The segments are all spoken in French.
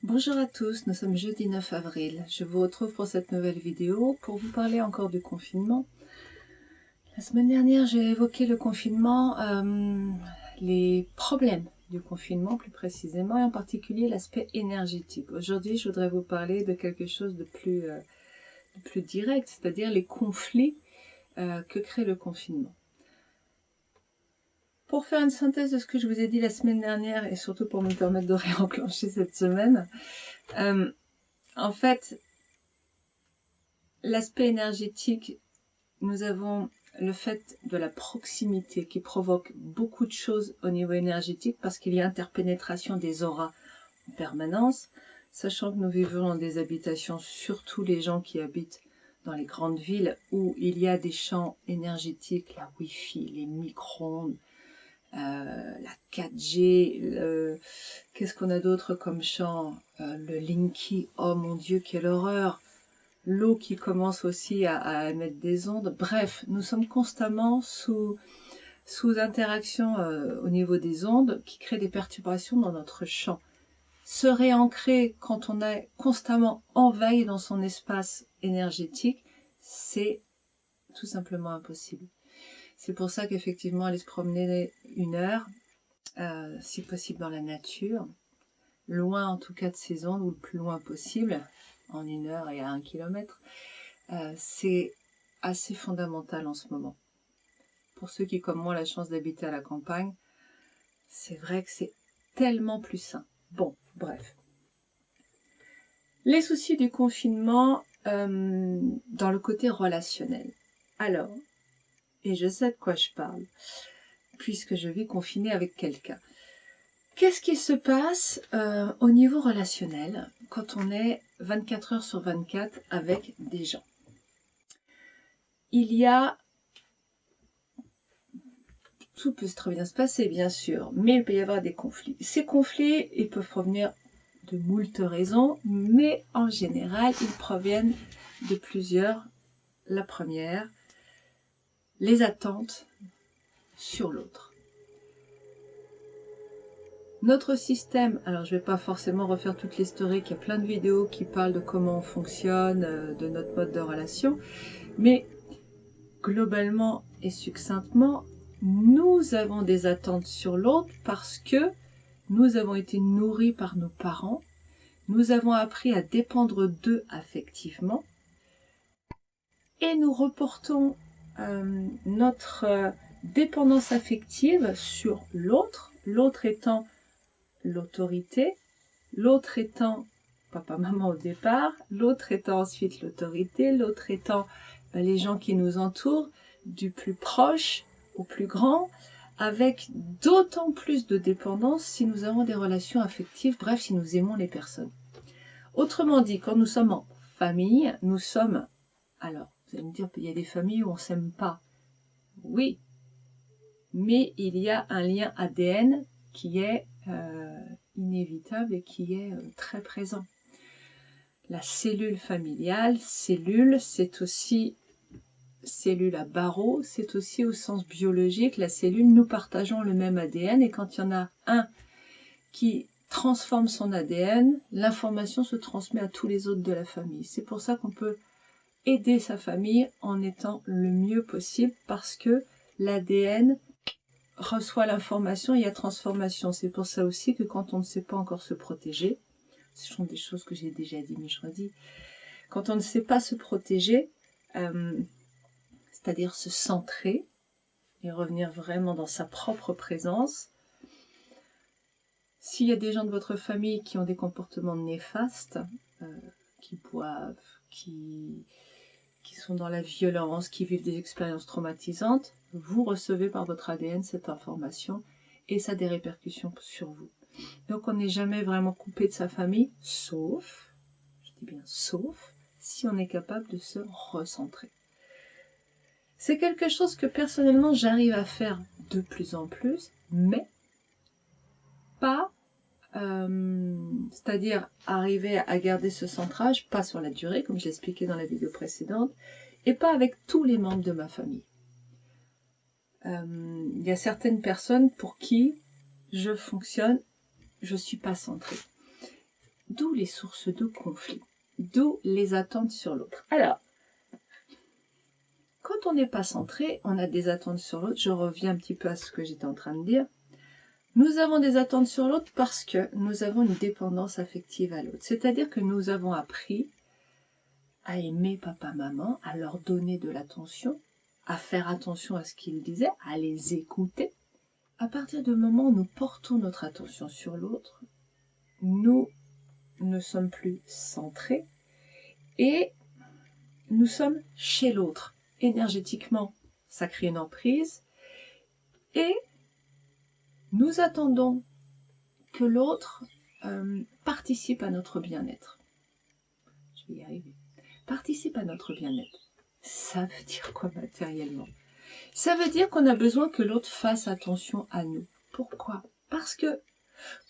Bonjour à tous, nous sommes jeudi 9 avril. Je vous retrouve pour cette nouvelle vidéo pour vous parler encore du confinement. La semaine dernière, j'ai évoqué le confinement, les problèmes du confinement plus précisément, et en particulier l'aspect énergétique. Aujourd'hui, je voudrais vous parler de quelque chose de plus direct, c'est-à-dire les conflits que crée le confinement. Pour faire une synthèse de ce que je vous ai dit la semaine dernière, et surtout pour me permettre de réenclencher cette semaine, en fait, l'aspect énergétique, nous avons le fait de la proximité qui provoque beaucoup de choses au niveau énergétique parce qu'il y a interpénétration des auras en permanence, sachant que nous vivons dans des habitations, surtout les gens qui habitent dans les grandes villes où il y a des champs énergétiques, la Wi-Fi, les micro-ondes, la 4G, qu'est-ce qu'on a d'autre comme champ, le Linky, oh mon Dieu, quelle horreur! L'eau qui commence aussi à émettre des ondes. Bref, nous sommes constamment sous interaction au niveau des ondes qui créent des perturbations dans notre champ. Se réancrer quand on est constamment envahi dans son espace énergétique, c'est tout simplement impossible. C'est pour ça qu'effectivement, aller se promener 1 heure, si possible dans la nature, loin en tout cas de ces ondes, ou le plus loin possible, en 1 heure et à 1 kilomètre, c'est assez fondamental en ce moment. Pour ceux qui, comme moi, ont la chance d'habiter à la campagne, c'est vrai que c'est tellement plus sain. Bon, bref. Les soucis du confinement dans le côté relationnel. Alors, et je sais de quoi je parle, puisque je vis confinée avec quelqu'un. Qu'est-ce qui se passe au niveau relationnel quand on est 24 heures sur 24 avec des gens? Il y a... Tout peut très bien se passer, bien sûr, mais il peut y avoir des conflits. Ces conflits, ils peuvent provenir de moult raisons, mais en général, ils proviennent de plusieurs. La première, les attentes sur l'autre. Notre système, alors je ne vais pas forcément refaire toute l'historique, il y a plein de vidéos qui parlent de comment on fonctionne, de notre mode de relation, mais globalement et succinctement, nous avons des attentes sur l'autre parce que nous avons été nourris par nos parents, nous avons appris à dépendre d'eux affectivement, et nous reportons notre dépendance affective sur l'autre, l'autre étant l'autorité, l'autre étant papa-maman au départ, l'autre étant ensuite l'autorité, l'autre étant les gens qui nous entourent, du plus proche au plus grand, avec d'autant plus de dépendance si nous avons des relations affectives, bref, si nous aimons les personnes. Autrement dit, quand nous sommes en famille, nous sommes... Alors, vous allez me dire, il y a des familles où on ne s'aime pas. Oui, mais il y a un lien ADN qui est inévitable et qui est très présent. La cellule familiale, cellule, c'est aussi cellule à barreaux, c'est aussi au sens biologique, la cellule, nous partageons le même ADN et quand il y en a un qui transforme son ADN, l'information se transmet à tous les autres de la famille. C'est pour ça qu'on peut aider sa famille en étant le mieux possible parce que l'ADN reçoit l'information et il y a transformation. C'est pour ça aussi que quand on ne sait pas encore se protéger, ce sont des choses que j'ai déjà dit, mais je redis, quand on ne sait pas se protéger, c'est-à-dire se centrer et revenir vraiment dans sa propre présence, s'il y a des gens de votre famille qui ont des comportements néfastes, qui boivent, qui sont dans la violence, qui vivent des expériences traumatisantes, vous recevez par votre ADN cette information et ça a des répercussions sur vous. Donc on n'est jamais vraiment coupé de sa famille, sauf, je dis bien sauf, si on est capable de se recentrer. C'est quelque chose que personnellement j'arrive à faire de plus en plus, mais pas, c'est-à-dire arriver à garder ce centrage, pas sur la durée, comme je l'expliquais dans la vidéo précédente, et pas avec tous les membres de ma famille. Il y a certaines personnes pour qui je fonctionne, je ne suis pas centrée. d'où les sources de conflit, d'où les attentes sur l'autre. Alors, quand on n'est pas centré, on a des attentes sur l'autre. Je reviens un petit peu à ce que j'étais en train de dire. Nous avons des attentes sur l'autre parce que nous avons une dépendance affective à l'autre. C'est-à-dire que nous avons appris à aimer papa, maman, à leur donner de l'attention, à faire attention à ce qu'ils disaient, à les écouter. À partir du moment où nous portons notre attention sur l'autre, nous ne sommes plus centrés et nous sommes chez l'autre. Énergétiquement, ça crée une emprise et nous attendons que l'autre participe à notre bien-être. Je vais y arriver. Participe à notre bien-être. Ça veut dire quoi matériellement? Ça veut dire qu'on a besoin que l'autre fasse attention à nous. Pourquoi? Parce que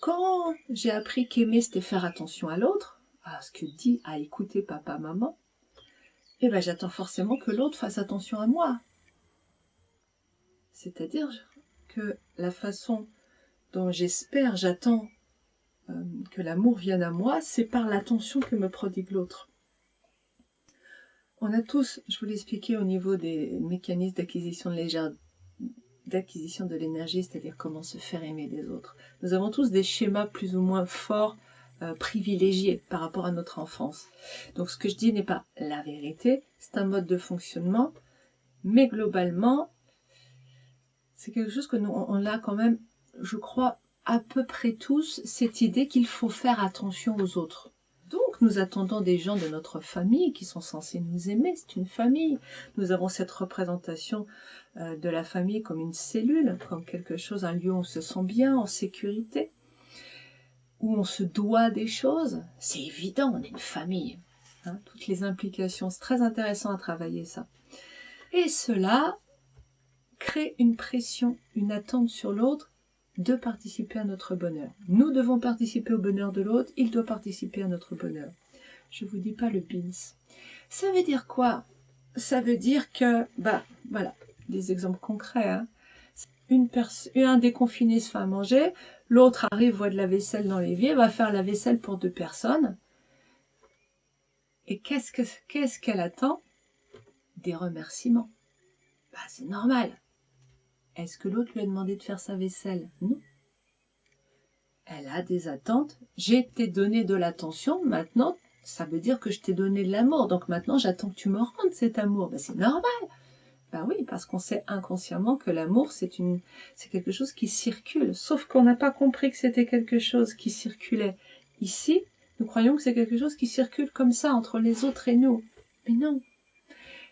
quand j'ai appris qu'aimer c'était faire attention à l'autre, à ce que dit, à écouter papa, maman, eh ben j'attends forcément que l'autre fasse attention à moi. C'est-à-dire que la façon dont j'attends que l'amour vienne à moi, c'est par l'attention que me prodigue l'autre. On a tous, je vous l'ai expliqué au niveau des mécanismes d'acquisition de l'énergie, c'est-à-dire comment se faire aimer des autres. Nous avons tous des schémas plus ou moins forts, privilégiés par rapport à notre enfance. Donc ce que je dis n'est pas la vérité, c'est un mode de fonctionnement, mais globalement, c'est quelque chose que nous, on a quand même, je crois, à peu près tous, cette idée qu'il faut faire attention aux autres. Donc nous attendons des gens de notre famille qui sont censés nous aimer, c'est une famille. Nous avons cette représentation de la famille comme une cellule, comme quelque chose, un lieu où on se sent bien, en sécurité, où on se doit des choses. C'est évident, on est une famille. Hein, toutes les implications, c'est très intéressant à travailler ça. Et cela crée une pression, une attente sur l'autre de participer à notre bonheur. Nous devons participer au bonheur de l'autre, il doit participer à notre bonheur. Je vous dis pas le BINS. Ça veut dire quoi? Ça veut dire que, voilà, des exemples concrets. Hein. Un déconfiné se fait à manger, l'autre arrive, voit de la vaisselle dans l'évier, va faire la vaisselle pour 2 personnes. Et qu'est-ce qu'elle attend? Des remerciements. C'est normal. Est-ce que l'autre lui a demandé de faire sa vaisselle? Non. Elle a des attentes. Je t'ai donné de l'attention, maintenant, ça veut dire que je t'ai donné de l'amour. Donc maintenant, j'attends que tu me rendes cet amour. C'est normal. Oui, parce qu'on sait inconsciemment que l'amour, c'est quelque chose qui circule. Sauf qu'on n'a pas compris que c'était quelque chose qui circulait. Ici, nous croyons que c'est quelque chose qui circule comme ça, entre les autres et nous. Mais non.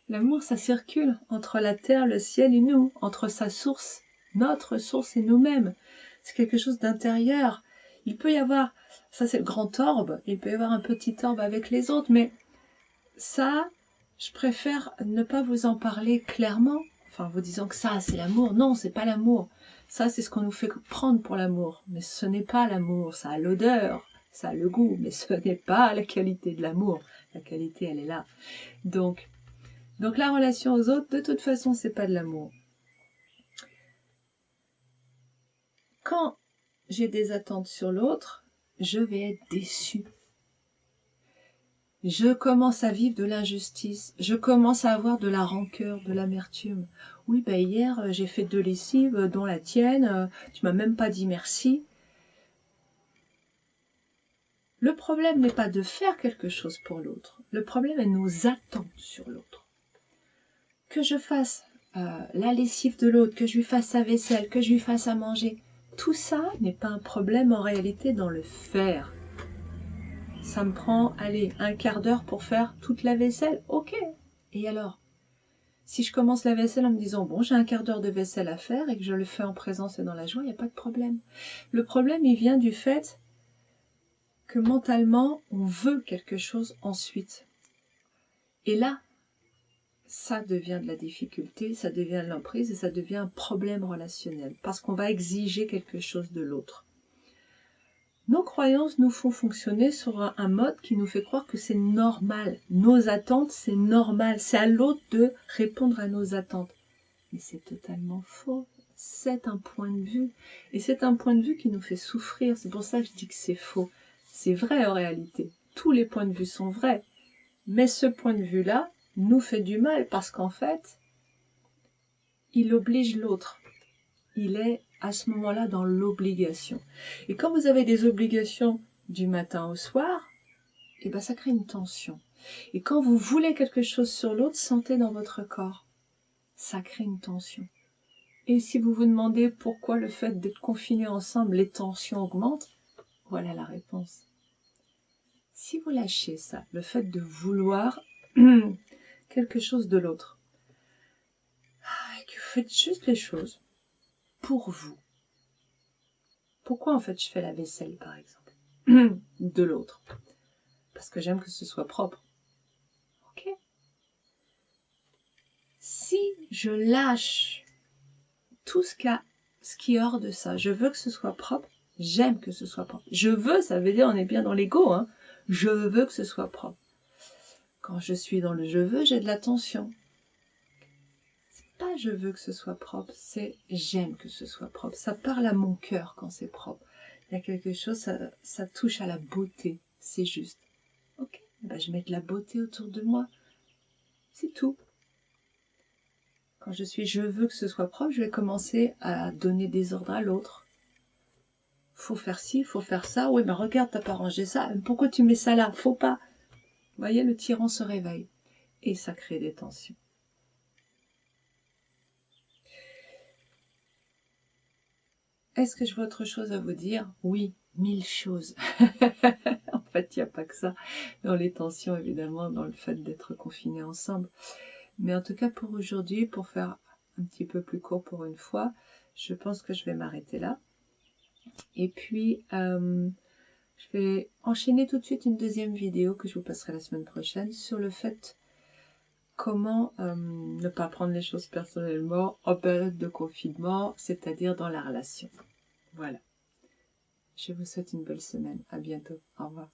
L'amour, ça circule entre la terre, le ciel et nous, entre sa source, notre source et nous-mêmes. C'est quelque chose d'intérieur. Il peut y avoir, ça c'est le grand orbe, il peut y avoir un petit orbe avec les autres, mais ça, je préfère ne pas vous en parler clairement, enfin vous disant que ça c'est l'amour. Non, c'est pas l'amour. Ça c'est ce qu'on nous fait prendre pour l'amour, mais ce n'est pas l'amour. Ça a l'odeur, ça a le goût, mais ce n'est pas la qualité de l'amour. La qualité, elle est là. Donc la relation aux autres, de toute façon, c'est pas de l'amour. Quand j'ai des attentes sur l'autre, je vais être déçue. Je commence à vivre de l'injustice. Je commence à avoir de la rancœur, de l'amertume. Oui, hier, j'ai fait 2 lessives, dont la tienne. Tu m'as même pas dit merci. Le problème n'est pas de faire quelque chose pour l'autre. Le problème est nos attentes sur l'autre. Que je fasse la lessive de l'autre, que je lui fasse sa vaisselle, que je lui fasse à manger, tout ça n'est pas un problème en réalité dans le faire. Ça me prend, un quart d'heure pour faire toute la vaisselle, ok. Et alors? Si je commence la vaisselle en me disant, bon, j'ai un quart d'heure de vaisselle à faire et que je le fais en présence et dans la joie, il n'y a pas de problème. Le problème, il vient du fait que mentalement, on veut quelque chose ensuite. Et là, ça devient de la difficulté, ça devient de l'emprise et ça devient un problème relationnel parce qu'on va exiger quelque chose de l'autre. Nos croyances nous font fonctionner sur un mode qui nous fait croire que c'est normal. Nos attentes, c'est normal. C'est à l'autre de répondre à nos attentes. Mais c'est totalement faux. C'est un point de vue. Et c'est un point de vue qui nous fait souffrir. C'est pour ça que je dis que c'est faux. C'est vrai en réalité. Tous les points de vue sont vrais. Mais ce point de vue-là nous fait du mal parce qu'en fait, il oblige l'autre. Il est à ce moment-là dans l'obligation. Et quand vous avez des obligations du matin au soir, eh ben ça crée une tension. Et quand vous voulez quelque chose sur l'autre, sentez dans votre corps. Ça crée une tension. Et si vous vous demandez pourquoi le fait d'être confinés ensemble, les tensions augmentent, voilà la réponse. Si vous lâchez ça, le fait de vouloir quelque chose de l'autre, et que vous faites juste les choses pour vous. Pourquoi en fait je fais la vaisselle par exemple de l'autre? Parce que j'aime que ce soit propre. Ok. Si je lâche tout ce qui est hors de ça, je veux que ce soit propre, j'aime que ce soit propre. Je veux, ça veut dire on est bien dans l'ego, hein. Je veux que ce soit propre. Quand je suis dans le je veux, j'ai de la tension. C'est pas je veux que ce soit propre, c'est j'aime que ce soit propre. Ça parle à mon cœur quand c'est propre. Il y a quelque chose, ça touche à la beauté, c'est juste. Ok, ben je mets de la beauté autour de moi, c'est tout. Quand je suis je veux que ce soit propre, je vais commencer à donner des ordres à l'autre. Faut faire ci, faut faire ça. Oui, mais regarde, t'as pas rangé ça. Pourquoi tu mets ça là? Faut pas. Vous voyez, le tyran se réveille. Et ça crée des tensions. Est-ce que je vois autre chose à vous dire? Oui, 1000 choses. En fait, il n'y a pas que ça. Dans les tensions, évidemment, dans le fait d'être confinés ensemble. Mais en tout cas, pour aujourd'hui, pour faire un petit peu plus court pour une fois, je pense que je vais m'arrêter là. Et puis, je vais enchaîner tout de suite une deuxième vidéo que je vous passerai la semaine prochaine sur le fait comment ne pas prendre les choses personnellement en période de confinement, c'est-à-dire dans la relation. Voilà. Je vous souhaite une belle semaine. À bientôt. Au revoir.